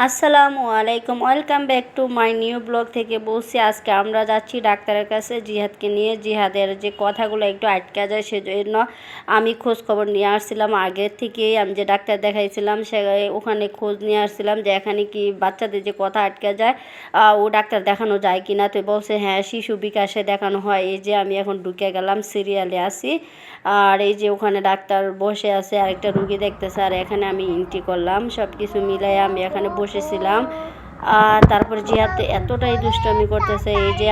আসসালামু আলাইকুম, welcome back to my new blog থেকে বলছি। আজকে আমরা যাচ্ছি ডাক্তারের কাছে জিহাদকে নিয়ে। জিহাদের যে কথাগুলো একটু আটকা যায় সেজন্য আমি খোঁজ খবর নিয়ে আসছিলাম। আগের থেকেই আমি যে ডাক্তার দেখাইছিলাম সে ওখানে খোঁজ নিয়ে আসছিলাম যে এখানে কি বাচ্চাদের যে কথা আটকা যায় ও ডাক্তার দেখানো যায় কি না। তো বলছে হ্যাঁ, শিশু বিকাশে দেখানো হয়। এই যে আমি এখন ঢুকে গেলাম, সিরিয়ালে আসি। আর এই যে ওখানে ডাক্তার বসে আছে, আরেকটা রুগী দেখতেছে, আর এখানে আমি এন্ট্রি করলাম। সব কিছু মিলাই আমি এখানে বসেছিলাম। আর তারপরে জিহাদ এতটাই দুষ্টামি করতেছে। এই যে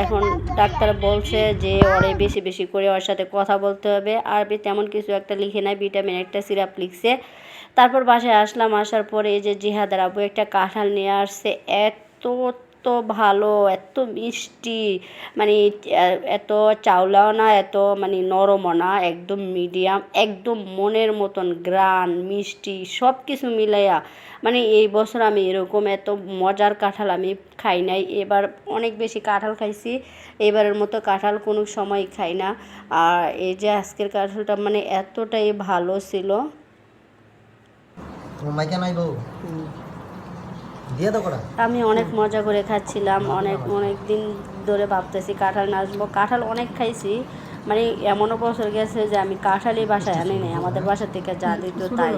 এখন ডাক্তার বলছে যে ওরে বেশি বেশি করে ওর সাথে কথা বলতে হবে। আর তেমন কিছু একটা লিখে নেয়, ভিটামিন একটা সিরাপ লিখছে। তারপর বাসায় আসলাম, আসার পরে এই যে জিহাদের আব্বু একটা কাঁঠাল নিয়ে আসছে। এত তো ভালো, এত মিষ্টি, মানে এত চাউলাও না, এত মানে নরমও না, একদম মিডিয়াম, একদম মনের মতন গ্রান মিষ্টি সব কিছু মিলাইয়া। মানে এই বছর আমি এরকম এত মজার কাঁঠাল আমি খাই নাই। এবার অনেক বেশি কাঁঠাল খাইছি, এবারের মতো কাঁঠাল কোনো সময় খাই না। আর এই যে আজকের কাঁঠালটা মানে এতটাই ভালো ছিল। আমি অনেক মজা করে খাচ্ছিলাম, অনেক অনেক দিন ধরে ভাবতেছি কাঁঠাল না আসবো। কাঁঠাল অনেক খাইছি, মানে এমনও বছর গেছে যে আমি কাঁঠালই বাসায় আনি নাই, আমাদের বাসা থেকে যা দিত তাই।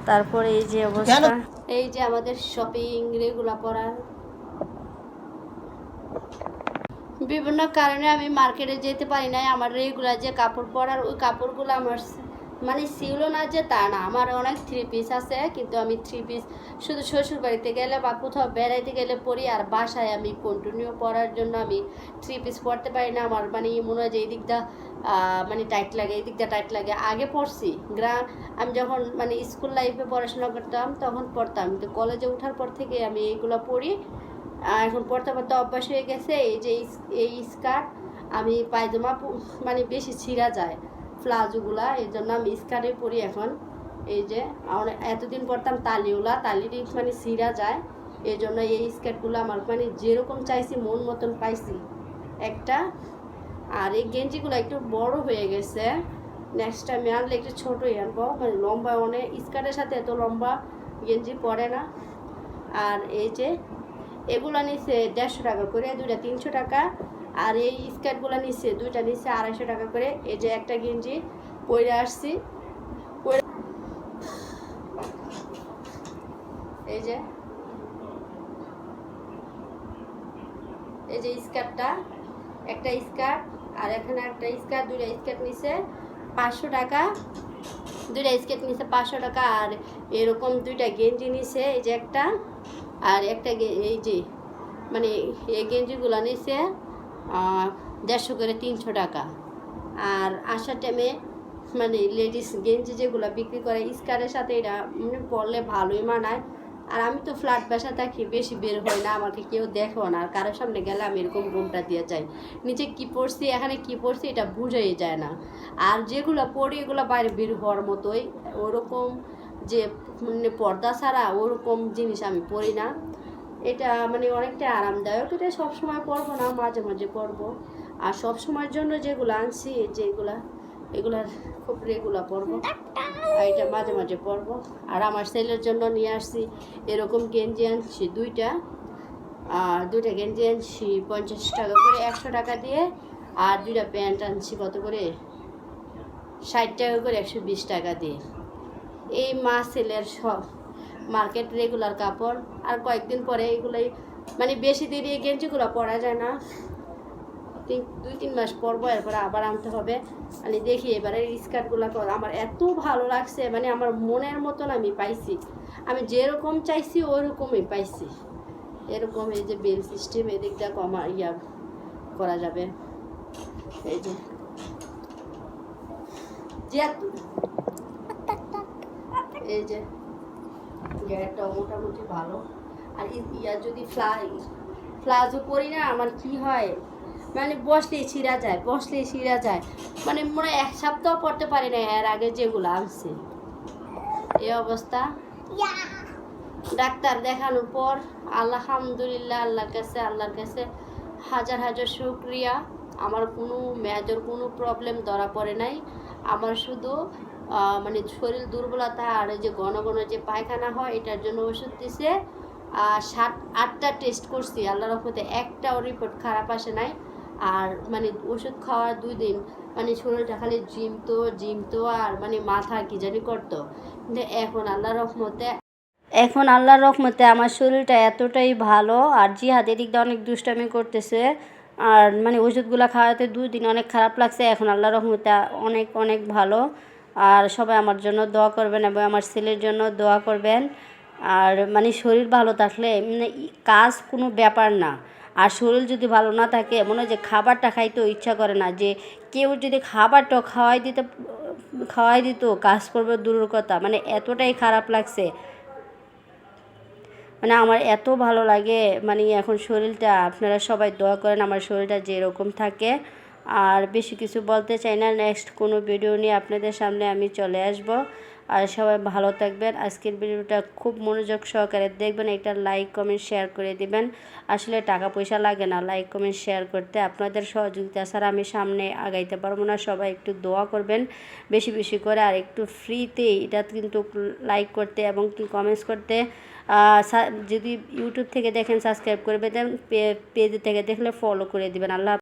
তারপরে এই যে অবস্থা, এই যে আমাদের শপিং রেগুলার করার বিভিন্ন কারণে আমি মার্কেটে যেতে পারি নাই। আমার রেগুলার যে কাপড় পরার ওই কাপড়গুলো আমার মানে ছিল না যে তা না, আমার অনেক থ্রি পিস আছে, কিন্তু আমি থ্রি পিস শুধু শ্বশুর বাড়িতে গেলে বা কোথাও বেড়াইতে গেলে পরি। আর বাসায় আমি কন্টিনিউ পরার জন্য আমি থ্রি পিস পরতে পারি না। আমার মানে মনে হয় যে এই দিকটা মানে টাইট লাগে, এই দিকটা টাইট লাগে। আগে পরছি আমি যখন মানে স্কুল লাইফে পড়াশোনা করতাম তখন পরতাম, কিন্তু কলেজে ওঠার পর থেকে আমি এইগুলো পরি। এখন পড়তে পড়তে অভ্যাস হয়ে গেছে। এই যে এই স্কার্ট আমি পায়জামা মানে বেশি ছিঁড়া যায় প্লাজোগুলা, এই জন্য আমি স্কার্টে পরি এখন। এই যে এতদিন পরতাম তালিওলা, তালিটি মানে ছিঁড়া যায়, এই জন্য এই স্কার্টগুলো আমার মানে যেরকম চাইছি মন মতন পাইছি একটা। আর এই গেঞ্জিগুলো একটু বড় হয়ে গেছে, নেক্সট টাইমে আনলে একটু ছোটোই আনবো, মানে লম্বা অনেক স্কার্টের সাথে এত লম্বা গেঞ্জি পরে না। আর এই যে এগুলো নিচ্ছে 150 টাকা করে, দুইটা 300 টাকা। আর এই স্কার্টগুলো নিচ্ছে দুইটা নিচ্ছে 250 টাকা করে। এই যে একটা গেঞ্জি পরে আসছি, এই যে স্কার্টটা, একটা স্কার্ট আর এখানে একটা স্কার্ট, দুইটা স্কার্ট নিচ্ছে 500 টাকা, দুইটা স্কার্ট নিচ্ছে 500 টাকা। আর এরকম দুইটা গেঞ্জি নিচ্ছে, এই যে একটা আর একটা, এই যে মানে এই গেঞ্জিগুলো নিচ্ছে 150 করে 300 টাকা। আর আসার টাইমে মানে লেডিস গেঞ্জি যেগুলো বিক্রি করে স্কার্টের সাথে এটা মানে পরলে ভালোই মানায়। আর আমি তো ফ্ল্যাট বাসা থাকি, বেশি বের হয় না, আমাকে কেউ দেখো না। আর কারোর সামনে গেলে আমি এরকম ঘুমটা দিয়ে যাই, নিচে কী পরছি এখানে কী পরছি এটা বোঝাই যায় না। আর যেগুলো পরি এগুলো বাইরে বের হওয়ার মতোই, ওরকম যে মানে পর্দা ছাড়া ওরকম জিনিস আমি পরি না। এটা মানে অনেকটা আরামদায়ক, এটা সবসময় পরবো না, মাঝে মাঝে পরবো। আর সব সময়ের জন্য যেগুলো আনছি এগুলার খুব রেগুলার পরবো, আর এটা মাঝে মাঝে পরবো। আর আমার ছেলের জন্য নিয়ে আসছি এরকম গেঞ্জি আনছি দুইটা, আর দুইটা গেঞ্জি আনছি 50 টাকা করে, 100 টাকা দিয়ে। আর দুইটা প্যান্ট আনছি কত করে, 60 টাকা করে, 120 টাকা দিয়ে। এই মা ছেলের সব মার্কেট রেগুলার কাপড়। আর কয়েকদিন পরে এগুলোই মানে বেশি দিন এই গেঞ্জিগুলো পরা যায় না, 2-3 মাস পরবো, এরপরে আবার আনতে হবে। মানে দেখি এবারে স্কার্টগুলো আমার এত ভালো লাগছে, মানে আমার মনের মতন আমি পাইছি, আমি যেরকম চাইছি ওরকমই পাইছি। এরকম এই যে বেল সিস্টেম, এদিকটা কমা করা যাবে। এই যে এই যে একটা মোটামুটি ভালো। আর যদি প্লাজো পরি না, আমার কি হয় মানে বসলেই ছিঁড়া যায়, মানে মনে 1 সপ্তাহ পরতে পারি না এর আগে যেগুলো আনছি। এই অবস্থা। ডাক্তার দেখানোর পর আলহামদুলিল্লাহ, আল্লাহর কাছে হাজার হাজার শুকরিয়া, আমার কোনো মেজর কোনো প্রবলেম ধরা পড়ে নাই। আমার শুধু মানে শরীর দুর্বলতা আর এই যে ঘন ঘন যে পায়খানা হয় এটার জন্য ওষুধ দিছে। 7-8টা টেস্ট করছি, আল্লাহর রহমতে একটাও রিপোর্ট খারাপ আসে নাই। আর মানে ওষুধ খাওয়ার 2 দিন মানে শরীরটা খালি জিমতো আর মানে মাথা কি জানি করতো। কিন্তু এখন আল্লাহর রহমতে আমার শরীরটা এতটাই ভালো। আর জিহাদ এদিক দিয়ে অনেক দুষ্টামি করতেছে, আর মানে ওষুধগুলো খাওয়াতে 2 দিন অনেক খারাপ লাগছে। এখন আল্লাহর রহমতে অনেক অনেক ভালো। আর সবাই আমার জন্য দোয়া করবেন এবং আমার ছেলের জন্য দোয়া করবেন। আর মানে শরীর ভালো থাকলে মানে কাজ কোনো ব্যাপার না। আর শরীর যদি ভালো না থাকে মনে হয় যে খাবারটা খাইতেও ইচ্ছা করে না। যে কেউ যদি খাবারটাও খাওয়াই দিত কাজ করবে দূরের কথা, মানে এতটাই খারাপ লাগছে। মানে আমার এত ভালো লাগে, মানে এখন শরীরটা, আপনারা সবাই দোয়া করেন আমার শরীরটা যেরকম থাকে। আর বেশি কিছু বলতে চাই না, নেক্সট কোনো ভিডিও নিয়ে আপনাদের সামনে আমি চলে আসব। আর সবাই ভালো থাকবেন। আজকের ভিডিওটা খুব মনোযোগ সহকারে দেখবেন, একটা লাইক কমেন্ট শেয়ার করে দিবেন। আসলে টাকা পয়সা লাগে না লাইক কমেন্ট শেয়ার করতে, আপনাদের সহযোগিতা ছাড়া আমি সামনে আগাইতে পারবো না। সবাই একটু দোয়া করবেন বেশি বেশি করে, আর একটু ফ্রিতে এটা কিন্তু লাইক করতে এবং কি কমেন্টস করতে। যদি ইউটিউব থেকে দেখেন সাবস্ক্রাইব করে দেন, পেজ থেকে দেখলে ফলো করে দিবেন। আল্লাহ।